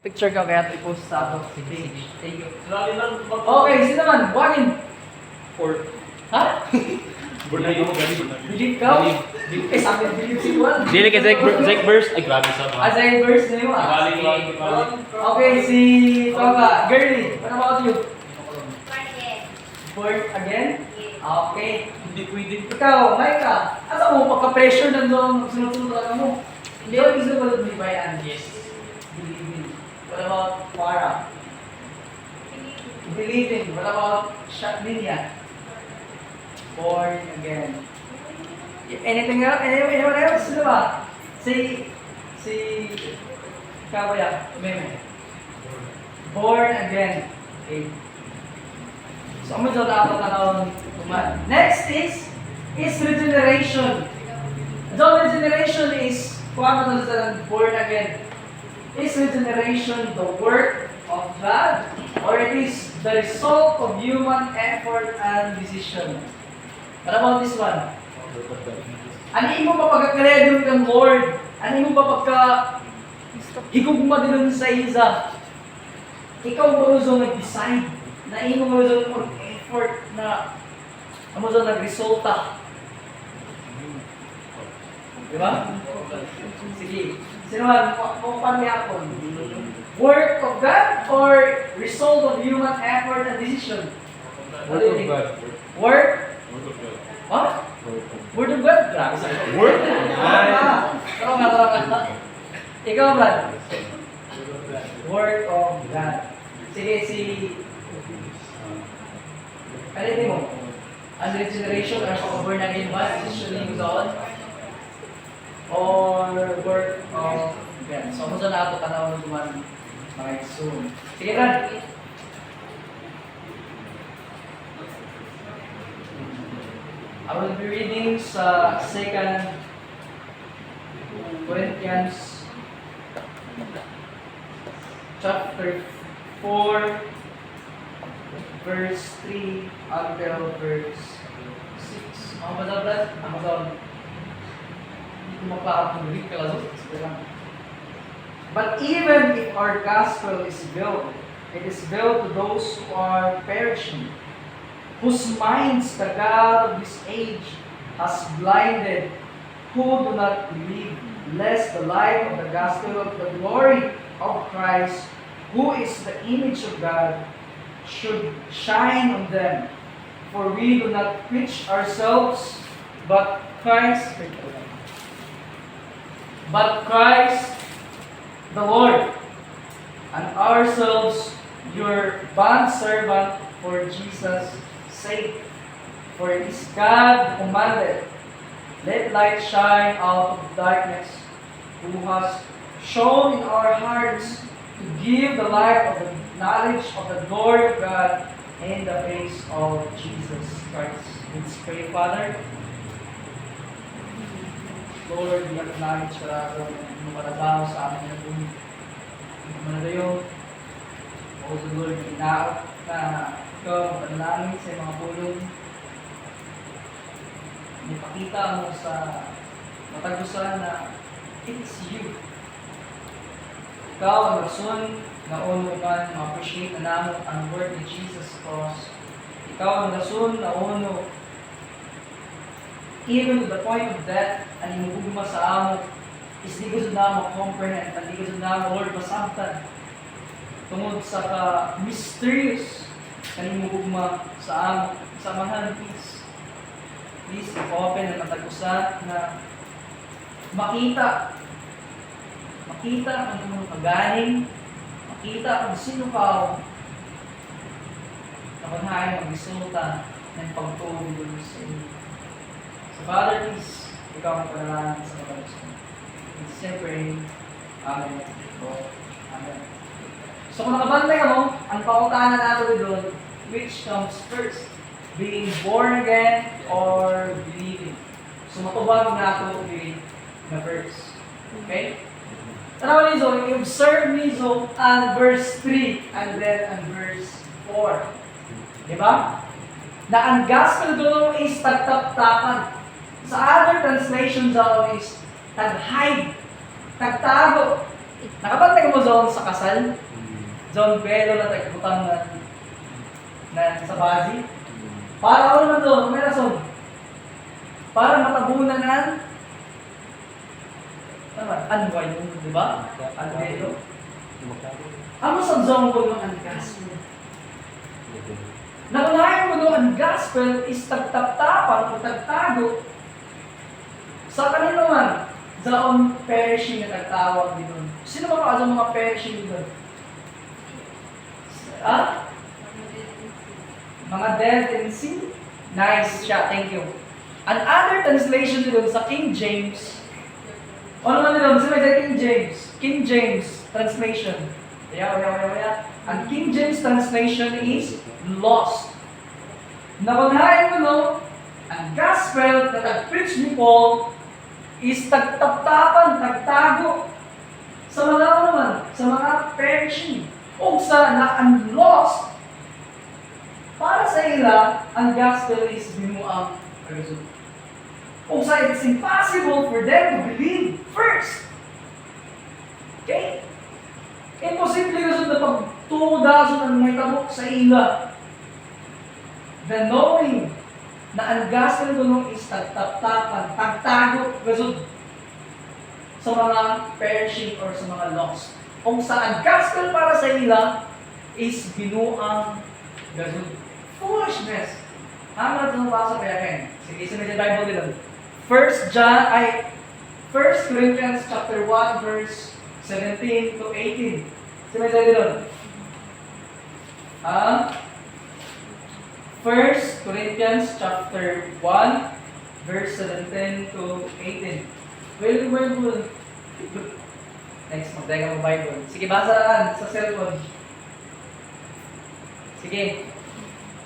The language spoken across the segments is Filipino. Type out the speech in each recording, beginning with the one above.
Picture ka kaya i-post sa ako. Sige. Thank you. Lali lang Okay, sino naman? Buhangin. Or Ha? Bernardo mo gali. Believe ka? Eh, sabi believe si Juan. Dili kay Zach Burst. Ay, grabe sa ba. As I verse na yun ah. Bali lang. Okay, si Toga. Girly, what about you? Born again? Okay. Hindi pwede. Ikaw, Micah, asa mo, pagka-pressure nandun, sunod-sunod talaga mo. Hindi ako gusto ko ni Bayan. Yes. Believing. What about Farah? Believing. What about Shaklinia? Born again. Anything else? Anyone else? Sino ba? Si Kabaya. Meme. Born again. Okay. So, ano dyan dapat na tuman? Next is regeneration. The regeneration is, kung ano dyan born again, is regeneration the work of God, or it is the result of human effort and decision? What about this one? Ano mo pa pagkakredo ng Lord? Ano mo pa pagka higugma din sa isa? Ikaw mo nag-decide na imo mo mag-effort na amo nagresulta. Di ba? Sige. Sino man mo pamiyakon? Work of God or result of human effort and decision? What do you think? Work? What? Word of God? Grabe sa Word? Tara nga. Ikaw, Brad? Word of God. Sige, ano din mo? Ang regeneration or pag-born again ba? Decision yung God? Or work of God? So, kung saan na ito tanawin naman mga soon. Sige, Brad. I will be reading sa 2 Corinthians chapter 4 verse 3 until verse 6. Mga badablat, Amazon. Hindi ko mapakapag read ka lang. But even if our gospel is veiled, it is veiled to those who are perishing, whose minds the God of this age has blinded, who do not believe, lest the light of the gospel of the glory of Christ, who is the image of God, should shine on them. For we do not preach ourselves, but Christ the Lord, and ourselves your bondservant for Jesus' sake. For it is God who commanded, let light shine out of darkness, who has shown in our hearts to give the light of the knowledge of the glory of God in the face of Jesus Christ. Let's pray, Father. Lord, we acknowledge ka ng marabaho sa amin na bumi. Manadayo, O Lord, inaot na ikaw magpanalangin sa mga pulong. Ipakita mo sa matagusan na it's you. Ikaw ang rason na uno man ma-appreciate na namin ang word ni Jesus Cross. Ikaw ang rason na uno even to the point of death ang imugugma sa amo is di ko na ma-comprehend at di ko na Lord masabtan tungod sa ka-mysterious ang imugugma sa amo samahan please open ang matagusan na makita ang mga kagaling, makita kung sino ka na kunhain mag-resulta ng pagtulong sa inyo. So Father, please, ikaw ang panalangin sa mga gusto. In siyempre, Amen. Amen. So kung nakabantay ka mo, ang pautanan natin doon, which comes first? Being born again or believing? So matubag na ito na verse. Okay? Tanaw nizo, i-observe nizo ang verse 3 and then ang verse 4. Diba? Na ang gospel doon is tagtaptapan. Sa other translations daw is tag-hide, tagtago. Nakabantay mo zone sa kasal? Zone Belo na tagbutang na sa bazi? Para ako naman doon, may rason. Para matabunan ng anway mo, di ba? Anwelo. Ano sa zone ko ng ang gospel? Naunahin mo doon ang gospel is tagtaptapan o tagtago sa kanino man zaon perishing na tagtawag din doon. Sino ba ka mga perishing doon? Ah? Mga dead in sin? Nice siya, thank you. Another translation doon sa King James. Ano naman doon? Sino sa King James? King James translation. Kaya. Ang King James translation is lost. Nabanhayin mo no, ang gospel na nag-preach ni Paul is tagtaptapan, tagtago sa mga naman, sa mga perishing. O sa na-unlost, para sa ila, ang gospel is binuang result. O sa it's impossible for them to believe first. Okay? Imposible result na pagtudason ang may tabok sa ila. The knowing na ang gospel dunong is tagtaptapan, tagtago result sa mga perishing or sa mga lost. Kung saan gospel para sa ila is binuang result. Foolishness. Ano na basa kaya kayo? Sige, isa na Bible nila. 1 Corinthians chapter 1 verse 17 to 18. Sinasay nila. 1 Corinthians chapter 1 verse 17 to 18. Well. Next, magdaya mo Bible. Sige, basaan sa cellphone. Sige.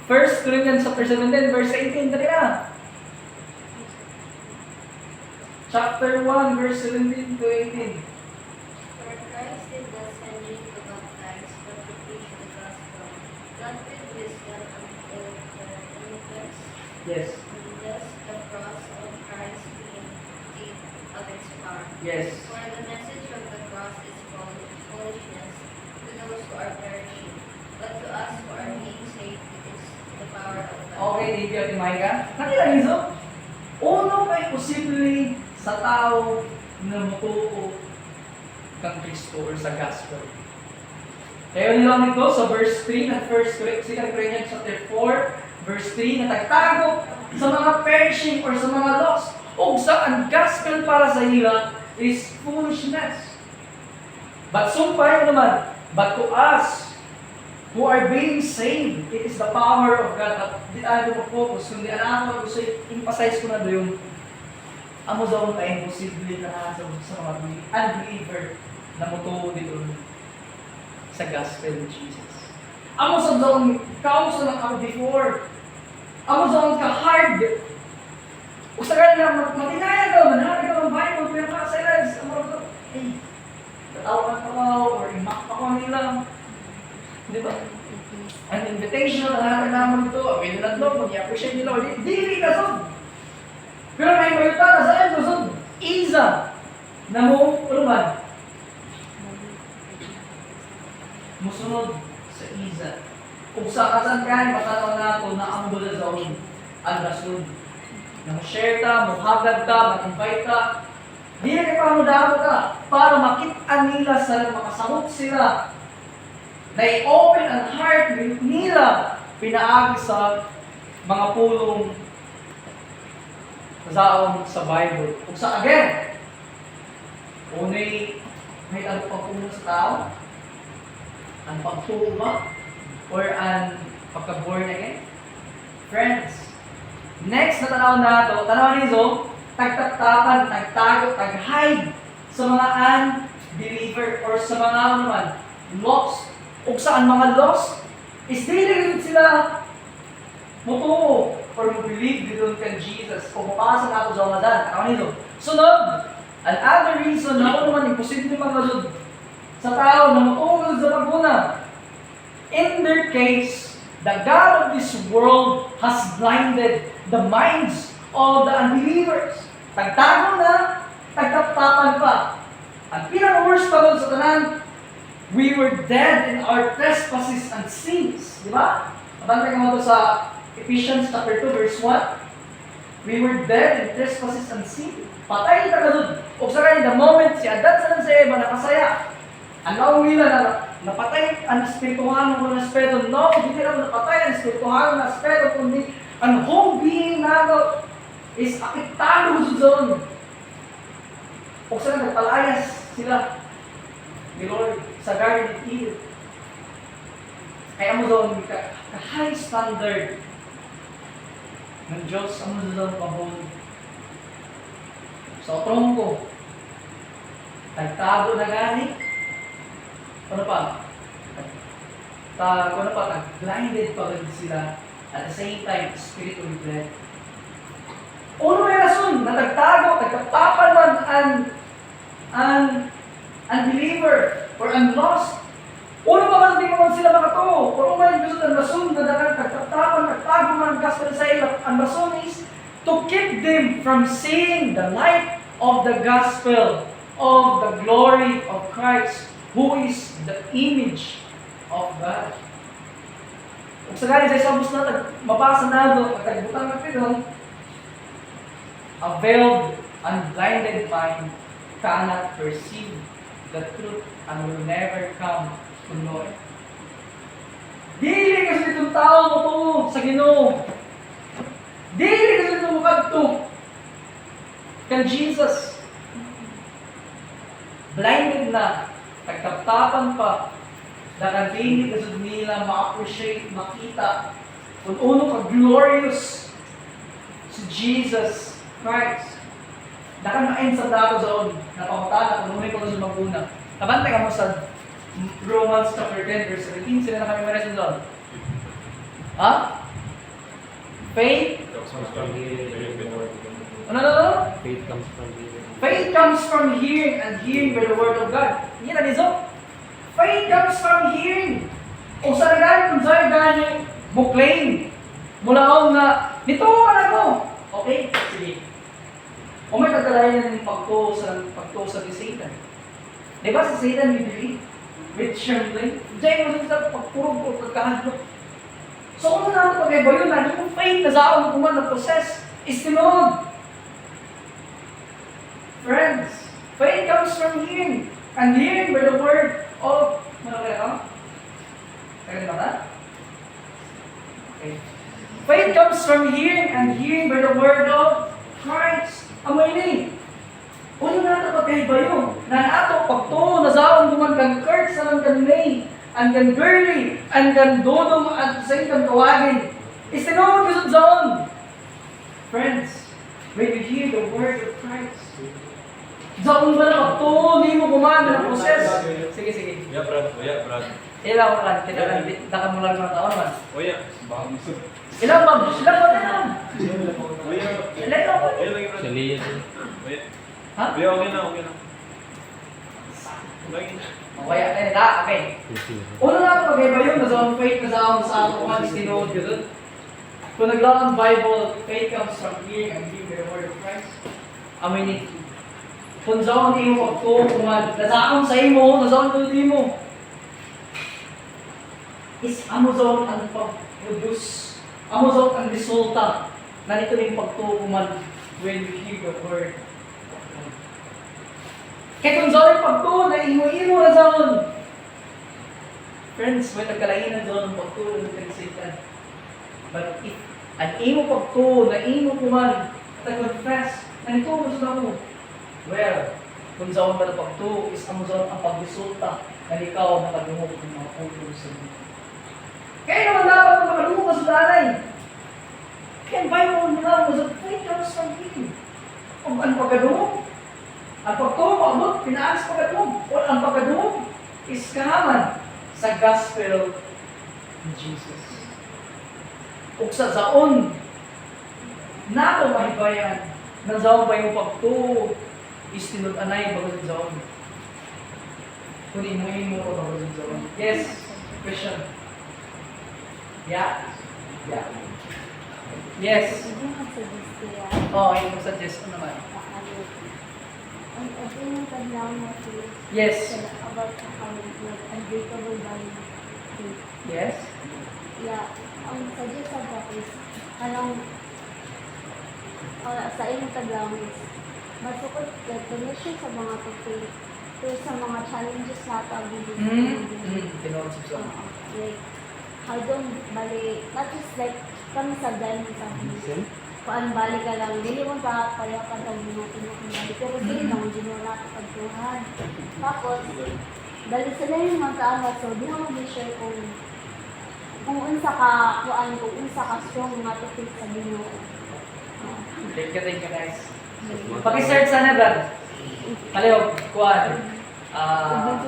1 Corinthians chapter 17 verse 18. Dali na. Chapter 1 verse 17 to 18. For Christ did not send me to baptize, but to preach the gospel, not with wisdom and eloquence, Yes. lest the cross of Christ be emptied of its power. Yes. For the message of the cross is foolishness to those who are perishing, but to us who are being saved, it is the power of God. Okay, David at Micah. Nakita niyo? Uno kay posible sa tao na mutuo kang Kristo or sa gospel. Kaya nilang nito sa verse 3 ng 1 Corinthians chapter 4, verse 3, na tagtago sa mga perishing or sa mga lost. O sa ang gospel para sa ila is foolishness. But sumpay naman, but to us who are being saved, it is the power of God. At di tayo mag-focus, kundi alam ko sa emphasize ko na doon, amo daw ay imposible na sa mga unbeliever na mutuo dito sa gospel of Jesus. Amo sa daw kausa ng ako before. Amo sa ka hard. O sa kanila, matinaya daw, manahari daw ang Bible, pero makasailan, amo daw, tatawakan pa ko, or imak pa ko nila. Di ba? An invitation na naman ito, pwede na ito, mag-i-appreciate nila, di kasod. Pero may mayuta na saan kasod, isa na mo,uluman. Musunod sa isa. Kung sa kasan kain, matanaw na ito na ang bula sa ang rasul. Na mo-share ka, mo-hagad ka, mag-invite ka. Di na kayo pamudaro ka para makita nila sa makasamot sila. Na i-open ang heart nila pinaagi sa mga pulong zaon sa Bible. Kung sa again, unay may ano pang puno sa tao, ang pagtuo ba? Or ang pagka-born again? Friends, next na tanaw nizo, tagtaptapan, tagtago, tag-hide sa mga unbeliever or sa mga naman lost. O saan mga lost, is dili sila mutuo or believe dito kay Jesus. Kung mapasa na ako sa Ramadan, tanaw nizo. Sunod, another reason na ako naman imposible maglasod sa tao na mutuo sa paguna. In their case, the God of this world has blinded the minds of the unbelievers. Tagtago na, tagtaptapan pa. Ang pinaka-worst pa doon sa tanan, we were dead in our trespasses and sins. Di ba? Mabantay ka mo ito sa Ephesians chapter 2 verse 1. We were dead in trespasses and sins. Patay na ka doon. O sa kanya, the moment si Adan sa Eva nakasaya, ang laong nila na napatay ang espirituhan ng aspeto. No, hindi na napatay ang espirituhan ng aspeto, kundi ang whole being nato is apektado doon. O sa kanya, nagpalayas sila ni Lord sa Garden of Eden. Kaya mo doon, ka-high standard ng Diyos, ang mo doon pahon. Sa trongko, nagtago na gani. Ano pa? Blinded pa rin sila. At the same time, spiritually dead. Uno may rason na nagtago, nagkatapan man ang unbeliever or unlost. Uno pa man di mo sila makato. Or umay gusto ng rason na nagkatapan, nagtago man ang gospel sa ila. Ang rason is to keep them from seeing the light of the gospel of the glory of Christ, who is the image of God. Kung sa gani sa isang bus na mabasa na doon, pagkagbutang natin doon, a veiled and blinded mind cannot perceive the truth and will never come to know it. Dili kasi itong tao mo to sa Ginoo. Dili kasi itong mukadto kan Jesus. Blinded na, nagkaptapan pa, nakadili kasi nila ma-appreciate, makita kung uno ka-glorious si Jesus Christ. Nakamain sa dato zone, napamutala kung umay ko sa maguna. Nabantay ka mo sa Romans chapter 10 verse 17, sila na kami maresin doon. Ha? Faith? Ano? Faith comes from hearing. Faith comes from hearing and hearing by the word of God. Hindi na nizo. Faith comes from hearing. O sa nagani kung sa'yo gani, buklain. Mulaon na, nito ka na ko. Okay? Sige. O may kagalayan ng pagto sa ni Satan. Diba sa Satan we believe? With trembling. Diyan mo sa pagpurog o pagkahadlok. So kung na natin pag-iba yun, yung faith na saan kuman na process is tinod. Friends, faith comes from hearing, and hearing by the word of Okay. Faith comes from hearing, and hearing by the word of Christ. Amoy ni. Uno na ito pagkaibayo. Na ato pagto, nasaon duman kang Kurt, sarang kang May, ang kang Girly, ang kang Dodong, at sa kang Kawagin. Isinunod ko sa zone. Friends, when you hear the word of Christ, zone ba na pagto, hindi mo kumanda ng proses. Sige. Yeah, Brad. Ilang ko lang, kita mo lang ng taon man. Oya. Ilang ba? Ilang ba na? Oya. Ilang ba? Oya lagi, Brad. Sa liyan. Oya. Ha? Oya, okay na. Lagi. Okay, okay. Una na ito, pag-iba yun, nasa faith na sa ako man, sinuod ko dun. Kung naglaon ang Bible, faith comes from hearing and hearing the word of Christ. Amin ni. Kung saan ang imo pagko, kung nasaon sa imo, nasaon sa imo. Is Amazon ang pag-produce. Amazon ang resulta na nito rin pagtukuman when you hear the word. Kaya kung saan yung pagtukuman na imo-imo na saan. Friends, may nagkalainan doon ang pagtukuman ng Satan. But if ang imo pagtukuman na imo kuman at confess na ito gusto ako, well, kung saan ba na pagtukuman is Amazon ang pag-resulta na ikaw nakadungog ng mga pulo sa mundo. Kaya naman dapat kung makalungo ka sa danay. Kaya ang Bible nila mo sa faith comes from him. Ang pagkadungog, ang pagtulog, pinaalis pagkadungog. O ang pagkadungog is kahaman sa gospel ni Jesus. Kung sa zaon, na ako mahibayan, na zaon ba yung pagtulog, is tinod-anay bago sa zaon. Kung imuhin mo ko bago sa zaon. Yes, question. Yeah. Yes. Hindi mo suggest kaya Oh, yung suggest ko naman. Ang yung tadlang na siya Yes. about sa unbreakable value. Yes. Yeah, ang suggest sa is anong sa inyong tadlang is masukot connection sa mga topic pero sa mga challenges na ito ang Tinood sa song. like how don't bali not just like kami sa dahil sa kuan bali ka lang dili mo ba pareho ka daw bali pero sila lang ginula ka pagtuhan tapos dali sila yung mga taamat so di mo share kung unsa ka kuan kung unsa ka strong nga topic sa Ginoo. Thank you guys. Paki-search sana, Brad. Kaliw, kuhan.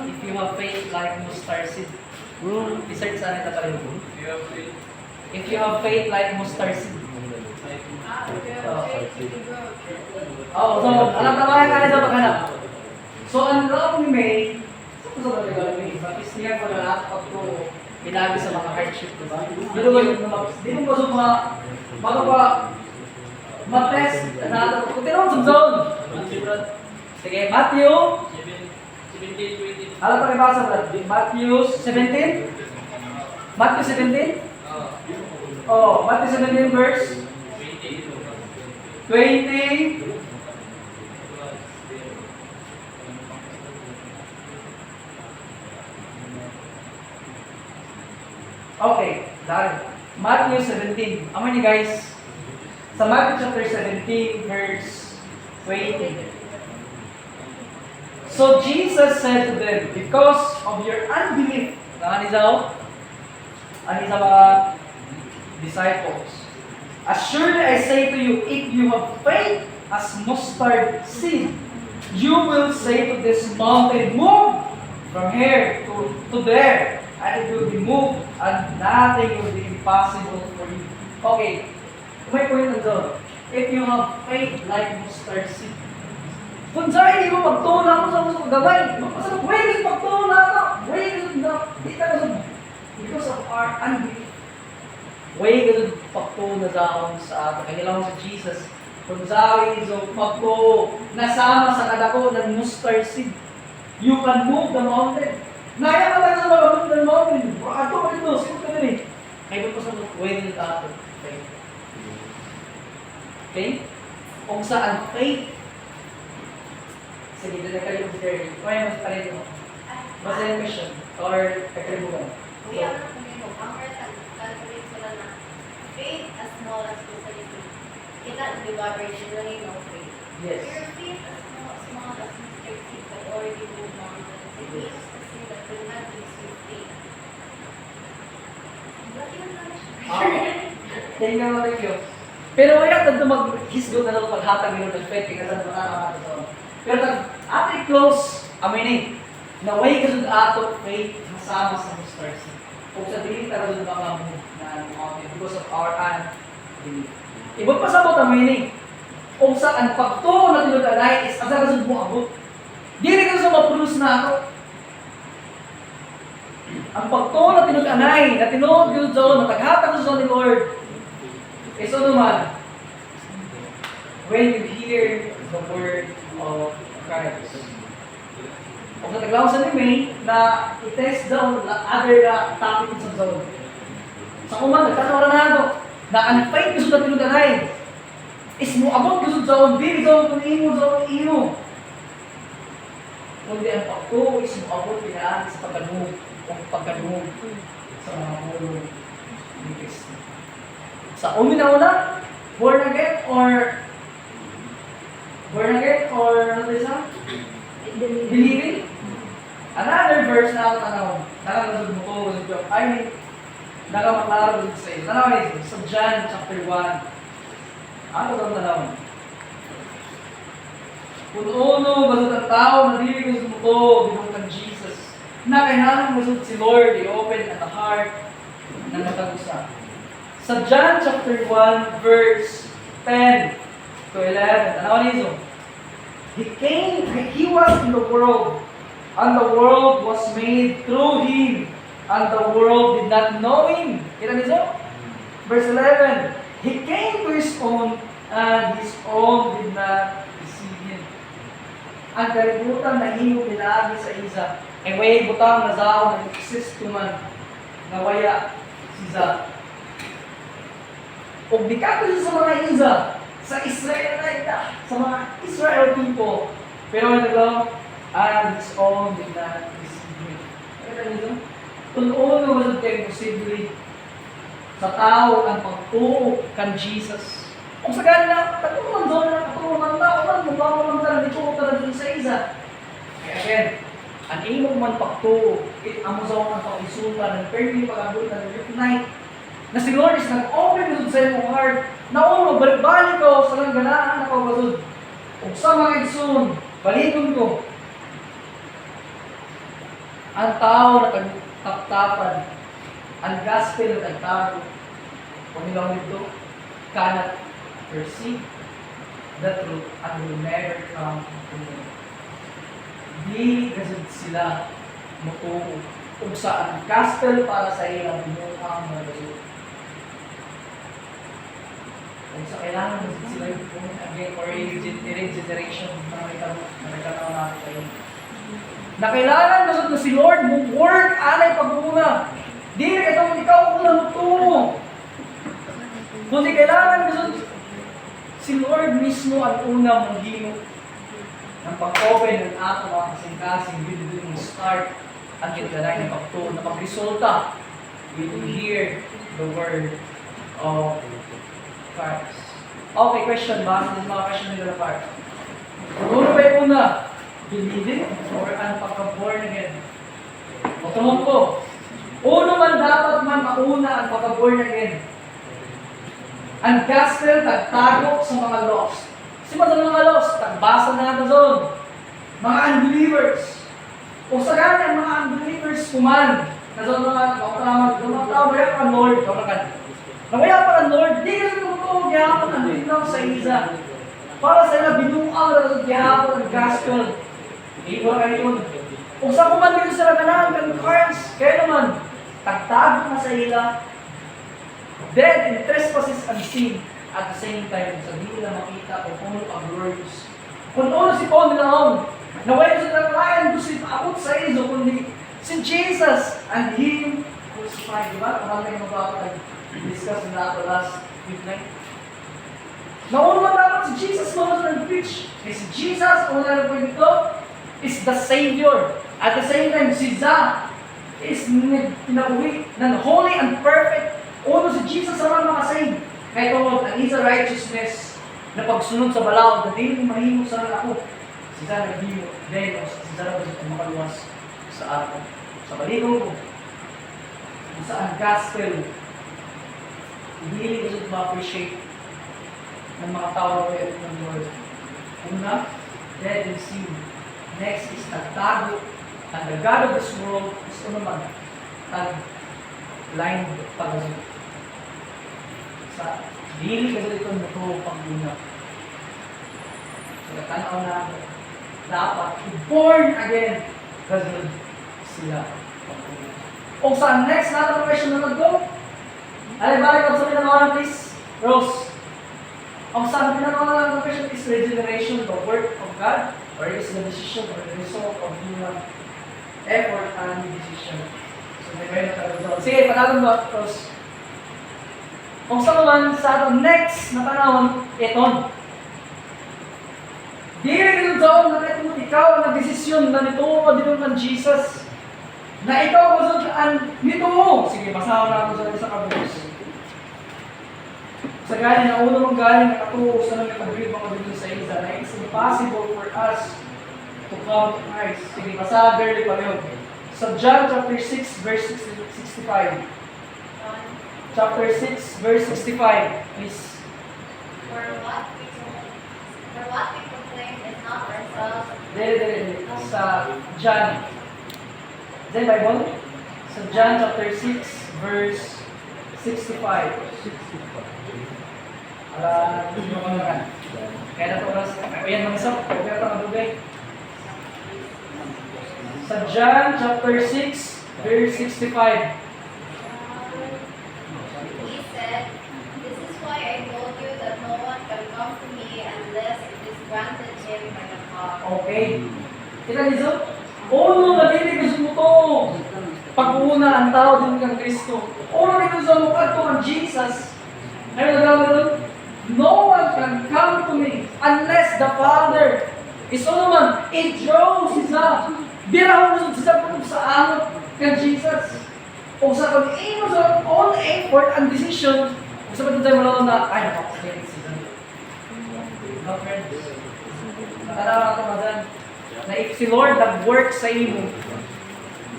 If you have faith like mustard seed. I-search sana ito kaliw. If you have faith like mustard seed. Oh, so, alam na kaya kaya sa paghanap. So, ang love ni May, sa ba tayo ni May? Bakit niya ko na lahat pag ko binabi sa mga hardship, diba? Di mo ba sa mga, bago pa, ma-test, na kung tinawag sa zone. Sige, Matthew. 17, 20. Alam pa rin basa, Brad? Matthew 17? Matthew 17? Oh, Matthew 17 verse 20. Okay, dahil Matthew 17. Amo ni guys. Sa Matthew chapter 17 verse 20. So Jesus said to them, because of your unbelief, ani sa mga disciples, surely I say to you, if you have faith as mustard seed, you will say to this mountain, move from here to there, and it will be moved, and nothing will be impossible for you. Okay, may point doon. If you have faith like mustard seed, kung saan mo pagtulak mo sa mga gabay, masarap, way pagtulak ka, way di ka na because of our unbelief. Way ganun pagtulak sa akong sa ato. Kaya lang sa Jesus, kung saan so pagto nasama sa kadako ng mustard seed, you can move the mountain. Naya ka lang sa mga move the mountain. Ato ka dito, sino ka din eh. Kaya ko sa way ganun ato. Okay? Kung saan faith. Sige, doon na kayo mag-theory. Kaya mas parin mo. Basta yung question. Or kakalimutan. Kuya, ang calculate sila na faith as small as mustard seed. It cannot be vibrationally no faith. Yes. Your faith as small as mustard seed can already move mountains. It means to say that we have this faith. Lagi lang naman siya. Thank you. Pero wala tanto mag-hisgo na lang paghatag nyo ng faith kasi sa mga ito. Pero after close, aminin, na way ka ato faith masama sa mustard seed. Kung sa dilim ka doon mga na mountain because of our unbelief. Ibang pasabot aminin. Kung saan pagto na tinudanay is asa ka sa buhabot. Dili ka sa ma-produce na ako. Ang pagto na tinudanay, na tinuod yun sa nataghatag sa ni Lord, is ano man, when you hear the word of Christ. Kung nataglaw sa May na i-test daw other topic sa zone. Sa kuman, nagkatawa na ito, na ang faith gusto na tinudanay, is mo abot gusto sa zone, dili zone kung imo zone imo. Kundi ang pagto is mo abot pinaan sa pagkanuhog o pagkanuhog sa mga mulo ni Kristo. Sa una, born again or ano this na? Believing. Another verse na ako tanawin. Nakalasod mo ko. I mean, nakamaklaro sa iyo. Tanawin ito. Sa John chapter 1. Ano ito tanawin? Kung uno, basot ang tao, nadilig mo ko, binungkan Jesus. Na kailangan basot si Lord, i-open at the heart ng natag-usap. Sa John chapter 1 verse 10 to 11, ano niyo? He was in the world, and the world was made through Him, and the world did not know Him. Kita niyo? Verse 11, He came to His own, and His own did not receive Him. ang kalibutan na himo pinaagi sa isa. Ay way butang na zao na exist man nga waya siya. Ug dikato siya sa mga isa sa Israelite, sa mga Israel people. Pero ano lang, and his own did not receive him. Kaya nito, kung uno wasn't kayo posible sa tao ang pagtuo kan Jesus. Kung sa ganyan, katulungan doon na katulungan tao man, mukha mo lang talaga dito talaga sa isa. Kaya again, ang imong man pagtuo, amo sa mga pag-isulta, nag-permi pag-abot na night, na si Lord is nag-open usod sa iyong heart, na uno, balik-balik ko sa lang ganaan na pagpasod. Kung sa mga igsoon, balikon ko, ang tao na tagtaptapan, ang gospel na tagtago, kung nilang nito, cannot perceive the truth and will never come to know. Di kasi sila mutuo kung saan ang gospel para sa ilang binuhang mga gasol. Kung sa kailangan mo sila yung again or regeneration na nagkataon natin kayo. Na kailangan na si Lord mong work anay pag-una. Di rin itong ikaw unang mutuo. Kundi kailangan na si Lord mismo ang una mong hino ng pag-open ng ato mga kasing-kasing bibili mong start ang kinalay ng pagtuo na pag-resulta. We will hear the word of Christ. Okay, question ba? Yung mga question nila na part. Ano ba yung una? Believing or ang pagka-born again? Matunong ko. Uno man dapat man mauna ang pagka-born again. Ang gospel tagtago sa mga lost. Kasi sa mga lost, tagbasa na natin doon. Mga unbelievers. O sa ganyan, mga unbelievers kuman. Na doon mga tao ba yan ang Lord? Nawaya pa ang Lord, di kasi tumutuog yahapon ang binaw sa isa. Para sa ila, binuang na yahapon ang gospel. Iba kayo. Kung sa kuman dito sa laganaan, ng Christ, kaya naman, tagtago na sa ila. Dead in trespasses and sin. At the same time, sa di nila makita o puno ang glorious. Kung uno si Paul nilaon, nawala sa naglayan, gusto paakot sa iso, kundi si Jesus and Him crucified. Diba? Kung namin mag-discuss na ito last midnight. Nauna man dapat si Jesus mga nag-preach. Si Jesus, kung na po ito, is the Savior. At the same time, si Za is pinakuwi ng holy and perfect. Uno si Jesus sa mga saved. Kaya tungkol ang isa righteousness na pagsunod sa balaod na di mo mahimo sa ako. Si Za naghimo. Then, si Za na makaluwas sa atin. Sa balikong ko, kung saan gospel, hindi ko ma-appreciate ng mga tao na ito ng Lord. Una, dead in sin. Next is tagtago. And the God of this world is naman tag-blind pag-azul. Sa dili kasi ito ito pag-una. So, natanaw na dapat born again kasi sila pag-una. Kung sa next natin question na nag-go, ay balik ako sa pinagawa please, Rose. Ang sabi pinagawa ng question is regeneration, the work of God, or is the decision or the result of human effort and decision. So, may kayo na sige, panatong ba, Rose? Kung sa naman sa atong next na panahon, eton. Di rin ito na ikaw ang nag-desisyon na nito o din ng Jesus. Na ikaw gusto nito mo. Sige, masawa na ako sa kabus. Sa galing na ulo mong galing na katuo sa nang nag-agree mga dito sa isa na it's impossible for us to come to Christ. Sige, masawa barely pa yun. Sa John chapter 6 verse 65. Chapter 6 verse 65. Please. For what we proclaim is not ourselves. Dere. Sa John. Is that Bible? Sa John chapter 6 verse 65. Hindi mo mga kaya na ito oras. Ayan mga isang. Kaya ito madugay. Sa John chapter 6 verse 65. He said, "This is why I told you that no one can come to me unless it is granted him by the Father." Okay. Kita niyo? Uno na dili gusto mo to. Pag-una ang tao din kang Kristo. Uno na gusto mo ka to ang Jesus. Ano na gawin doon? No one can come to me unless the Father is all man. It draws siya. Bira mo siya po sa anot kang Jesus. O sa pag-aim mo sa all effort and decision, kung sa pag-tayo mo lang na, ay, nakapagpapit siya. No, friends. Nakarawa ka ba dyan? Na if si Lord nag-work sa imo,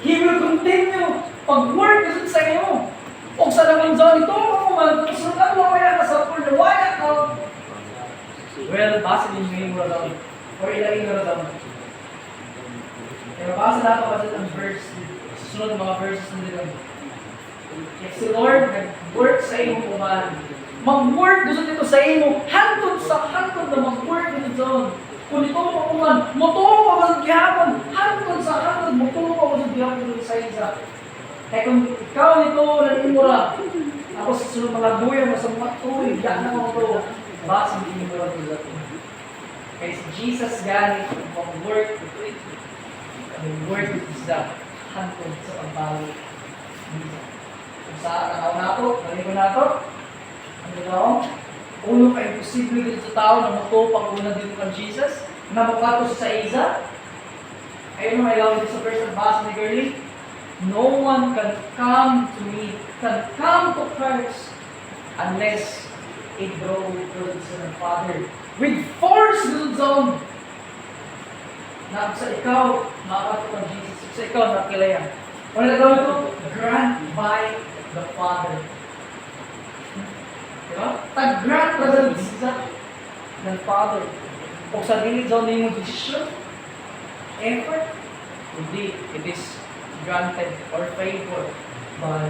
He will continue pag-work kasi sa iyo. O sa naman dyan, ito mo man, kung sa naman wala ka sa pool, wala ka. Well, basa din mo lang. Or ilaing mo lang. Kaya basa na ako kasi ang verse, susunod ang mga verses na nila. If si Lord nag-work sa imo kuman, mag-work gusto dito sa imo, hantod na mag-work dito doon. Kung ito mo kuman, motulo ka ba sa gihapon, hantod sa hantod, motulo ka ba sa gihapon dito sa isa. Kaya kung ikaw nito, nag-imura, ako sa sunod mga buya mo sa mga tuloy, yan na mo ito, basa hindi mo lang dito. Kaya si Jesus ganit, mag-work, mag-work dito sa hantod sa pagbawi. Kung saan nakao na ito, naligo na ito, ano daw? Uno ka imposible dito sa tao na mato pag-una dito kang Jesus, na makato sa isa. Ayun ang ilawin dito sa verse ng basa ni Girlie. No one can come to me, can come to Christ unless it draw towards the Father. With force dito zone. Na sa ikaw, makato kang Jesus. Sa ikaw, nakilaya. Ano na gawin ito? Grant by the Father. Diba? Tag-grant na sa isa ng Father. O sa dili daw na yung decision, effort, hindi, it is granted or favored by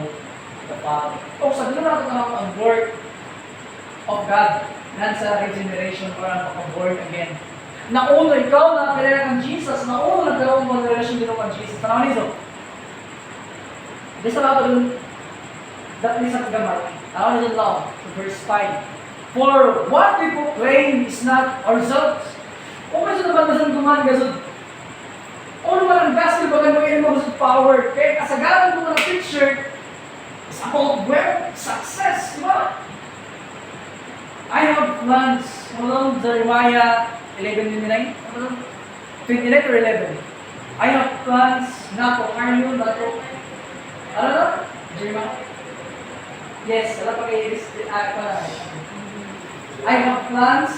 the Father. O sa dili natin ang work of God, nasa regeneration or ang born again. Nauna ikaw na kilala kang Jesus, nauna nagkaroon mo ng relasyon dito kang Jesus. Tanaw nizo. This about that is ang gamay. Tanaw nizo lang, verse 5. For what we proclaim is not ourselves. Kung kasi naman nasan duman gasod. O naman ang gospel bagan mo kayo mo sa power. Kaya kasagalan mo na picture is about wealth, success, di ba? I have plans. Hold on, Jeremiah 11:29. 29 or 11. I have plans not to harm you, not to... Ano na? Jeremiah? Yes, alam pa kayo. I have plans.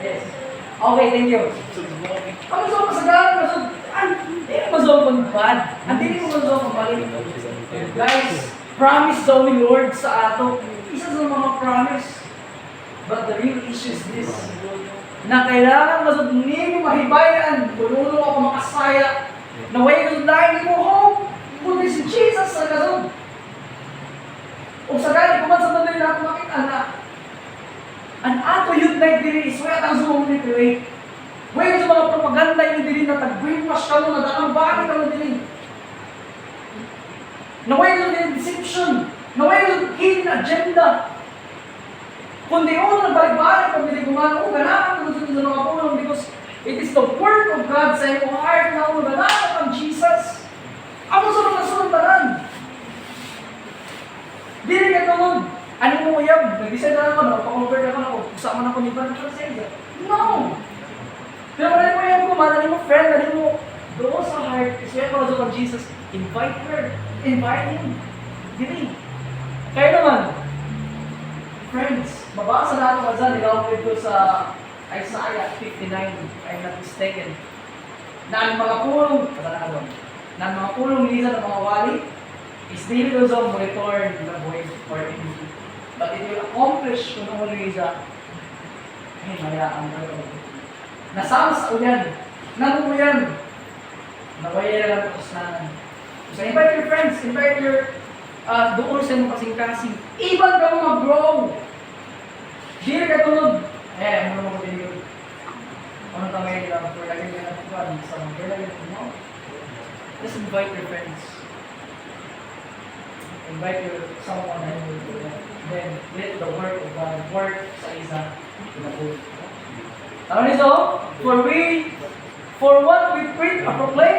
Yes. Okay, thank you. Ang gusto ko kasagalan, hindi mo gusto kong bad. Hindi mo gusto kong balik. Guys, promise daw ni Lord sa ato. Isa sa mga promise. But the real issue is this. Na kailangan masod ni mo mahibayan. Pununo ako makasaya. Na way good life mo home. Kundi si Jesus sa kasod. O sa gani, kuman sa tanay na ako makita na. An ato youth night diri is wala tang sumong diri. Way sa mga propaganda yung diri na tag-brainwash ka mo, na daang bakit ka mo diri. Na way yung deception. Na way yung hidden agenda. Kundi na balik-balik pag hindi gumano, ganahan ko sa mga pulong because it is the work of God sa iyong heart na ganahan ang Jesus. Ako sa mga sundaran. Dili ka tulog. Ano mo uyab? Nag-decide na ako, nakakonvert ako na ako. Kusama na ako ni Brad Francisca. No! Pero wala mo uyab ko, madali mo friend, dali mo doon sa heart. Kasi ako na sa Jesus, invite her. Invite him. Dili. Kaya naman, friends, mabasa na ako dyan, nilawag ko sa Isaiah 59, I'm not mistaken. Na ang mga pulong, na ang mga pulong nila ng mga wali, is dili those of return the voice for envy. But it will accomplish kung ano nila, ay mayaan na ito. Nasama sa uyan, nanuuyan, nawaya lang ito sa so invite your friends, invite your doon sa mga kasing-kasing. Iban ka mo mag-grow. Dili ka tulog. Ano mo ko din ano tamay nila for lagi nila ng sa mga lagi mo. Just invite your friends. invite your someone and then let the work of God work sa isa pinabuhi. Tama niyo? For what we preach or proclaim